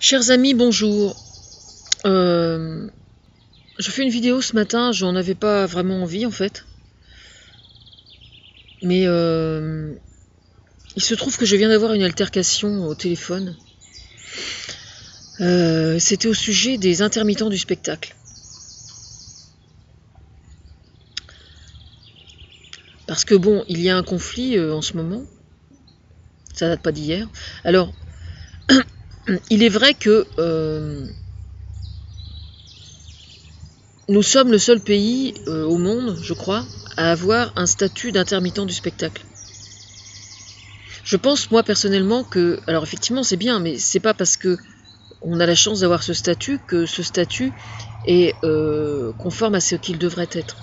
Chers amis, bonjour. Je fais une vidéo ce matin, j'en avais pas vraiment envie en fait. Mais il se trouve que je viens d'avoir une altercation au téléphone. C'était au sujet des intermittents du spectacle. Parce que bon, il y a un conflit en ce moment. Ça date pas d'hier. Alors, il est vrai que nous sommes le seul pays au monde, je crois, à avoir un statut d'intermittent du spectacle. Je pense, moi, personnellement, que... Alors, effectivement, c'est bien, mais c'est pas parce que on a la chance d'avoir ce statut que ce statut est conforme à ce qu'il devrait être.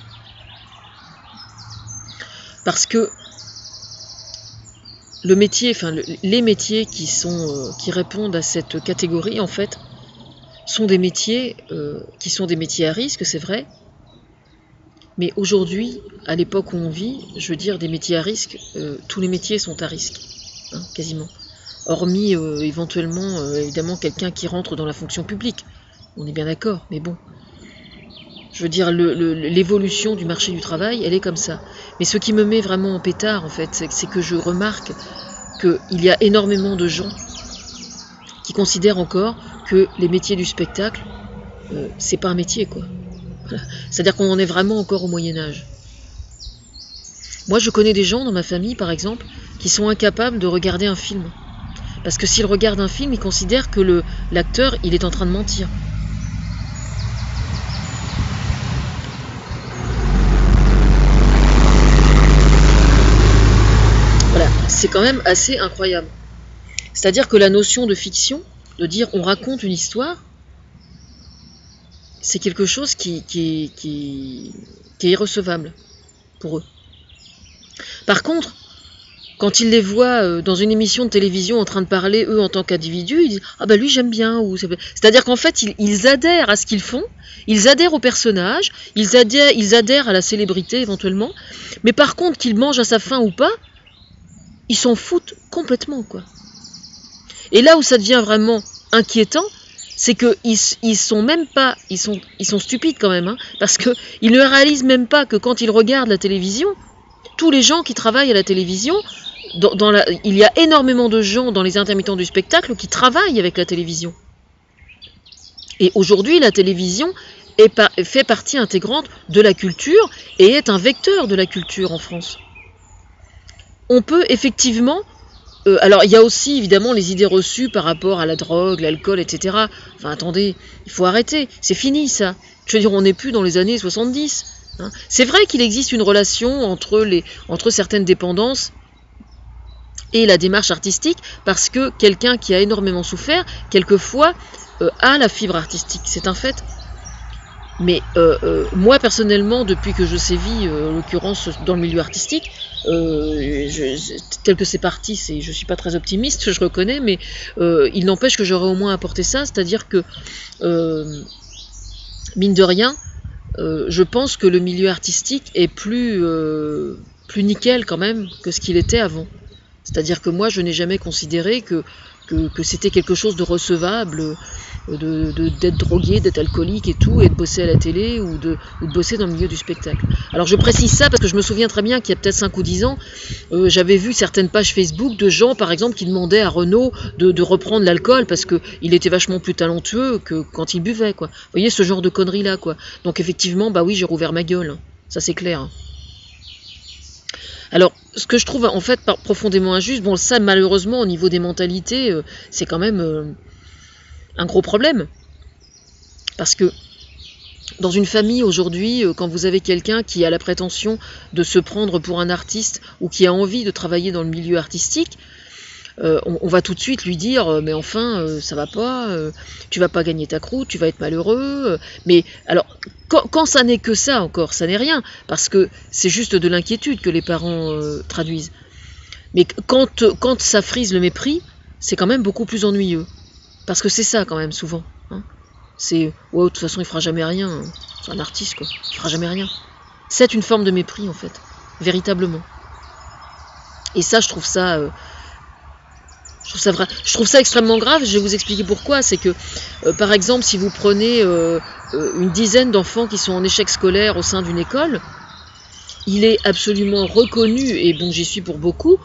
Parce que le métier, enfin, les métiers qui répondent à cette catégorie, en fait, sont des métiers qui sont des métiers à risque, c'est vrai. Mais aujourd'hui, à l'époque où on vit, je veux dire, des métiers à risque, tous les métiers sont à risque, hein, quasiment. Hormis éventuellement, évidemment, quelqu'un qui rentre dans la fonction publique. On est bien d'accord, mais bon. Je veux dire, l'évolution du marché du travail, elle est comme ça. Mais ce qui me met vraiment en pétard, en fait, c'est que je remarque qu'il y a énormément de gens qui considèrent encore que les métiers du spectacle, c'est pas un métier, quoi. C'est-à-dire qu'on en est vraiment encore au Moyen-Âge. Moi, je connais des gens dans ma famille, par exemple, qui sont incapables de regarder un film. Parce que s'ils regardent un film, ils considèrent que l'acteur, il est en train de mentir. Voilà, c'est quand même assez incroyable. C'est-à-dire que la notion de fiction, de dire on raconte une histoire, c'est quelque chose qui est irrecevable pour eux. Par contre, quand ils les voient dans une émission de télévision en train de parler, eux, en tant qu'individus, ils disent « Ah bah lui, j'aime bien ». C'est-à-dire qu'en fait, ils adhèrent à ce qu'ils font, ils adhèrent au personnage, ils adhèrent à la célébrité éventuellement, mais par contre, qu'ils mangent à sa faim ou pas, ils s'en foutent complètement, quoi. Et là où ça devient vraiment inquiétant, c'est qu'ils sont même pas, ils sont stupides quand même, hein, parce qu'ils ne réalisent même pas que quand ils regardent la télévision, tous les gens qui travaillent à la télévision, il y a énormément de gens dans les intermittents du spectacle qui travaillent avec la télévision. Et aujourd'hui, la télévision fait partie intégrante de la culture et est un vecteur de la culture en France. On peut effectivement... alors, il y a aussi, évidemment, les idées reçues par rapport à la drogue, l'alcool, etc. Enfin, attendez, il faut arrêter. C'est fini, ça. Je veux dire, on n'est plus dans les années 70. Hein. C'est vrai qu'il existe une relation entre certaines dépendances et la démarche artistique, parce que quelqu'un qui a énormément souffert, quelquefois, a la fibre artistique. C'est un fait. Mais moi, personnellement, depuis que je sévis, en l'occurrence dans le milieu artistique, tel que c'est parti, je ne suis pas très optimiste, je reconnais, mais il n'empêche que j'aurais au moins apporté ça, c'est-à-dire que, mine de rien, je pense que le milieu artistique est plus nickel quand même que ce qu'il était avant. C'est-à-dire que moi, je n'ai jamais considéré que c'était quelque chose de recevable, d'être drogué, d'être alcoolique et tout, et de bosser à la télé ou de bosser dans le milieu du spectacle. Alors je précise ça parce que je me souviens très bien qu'il y a peut-être 5 ou 10 ans, j'avais vu certaines pages Facebook de gens, par exemple, qui demandaient à Renaud de reprendre l'alcool parce qu'il était vachement plus talentueux que quand il buvait, quoi. Vous voyez, ce genre de conneries-là, quoi. Donc effectivement, bah oui, j'ai rouvert ma gueule, hein. Ça c'est clair. Hein. Alors, ce que je trouve en fait profondément injuste, bon ça malheureusement au niveau des mentalités, c'est quand même un gros problème. Parce que dans une famille aujourd'hui, quand vous avez quelqu'un qui a la prétention de se prendre pour un artiste ou qui a envie de travailler dans le milieu artistique, on va tout de suite lui dire mais enfin ça va pas, tu vas pas gagner ta croûte, tu vas être malheureux. Mais alors quand ça n'est que ça encore, ça n'est rien, parce que c'est juste de l'inquiétude que les parents traduisent. Mais quand ça frise le mépris, c'est quand même beaucoup plus ennuyeux. Parce que c'est ça quand même souvent. Hein. C'est ouais, de toute façon il fera jamais rien. Hein. C'est un artiste quoi, il fera jamais rien. C'est une forme de mépris en fait, véritablement. Et ça je trouve ça Je trouve ça extrêmement grave, je vais vous expliquer pourquoi. C'est que, par exemple, si vous prenez une dizaine d'enfants qui sont en échec scolaire au sein d'une école, il est absolument reconnu, et bon, j'y suis pour beaucoup,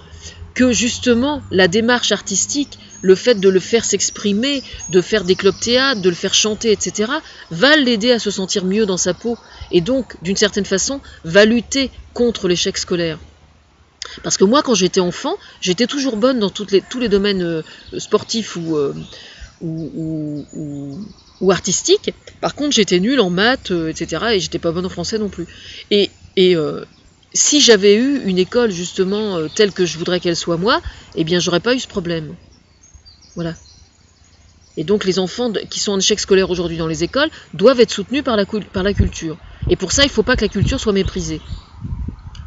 que justement, la démarche artistique, le fait de le faire s'exprimer, de faire des clubs théâtre, de le faire chanter, etc., va l'aider à se sentir mieux dans sa peau, et donc, d'une certaine façon, va lutter contre l'échec scolaire. Parce que moi, quand j'étais enfant, j'étais toujours bonne dans tous les domaines sportifs ou artistiques. Par contre, j'étais nulle en maths, etc. Et j'étais pas bonne en français non plus. Et si j'avais eu une école justement telle que je voudrais qu'elle soit moi, eh bien, j'aurais pas eu ce problème. Voilà. Et donc, les enfants qui sont en échec scolaire aujourd'hui dans les écoles doivent être soutenus par la culture. Et pour ça, il ne faut pas que la culture soit méprisée.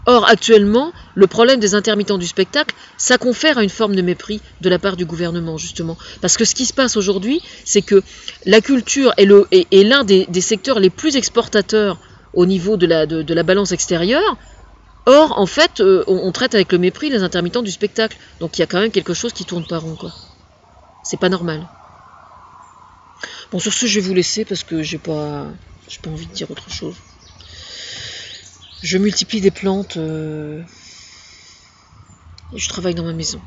Or, actuellement, le problème des intermittents du spectacle, ça confère à une forme de mépris de la part du gouvernement, justement. Parce que ce qui se passe aujourd'hui, c'est que la culture est l'un des secteurs les plus exportateurs au niveau de la balance extérieure. Or, en fait, on traite avec le mépris les intermittents du spectacle. Donc, il y a quand même quelque chose qui tourne pas rond, quoi. C'est pas normal. Bon, sur ce, je vais vous laisser parce que j'ai pas envie de dire autre chose. Je multiplie des plantes et je travaille dans ma maison.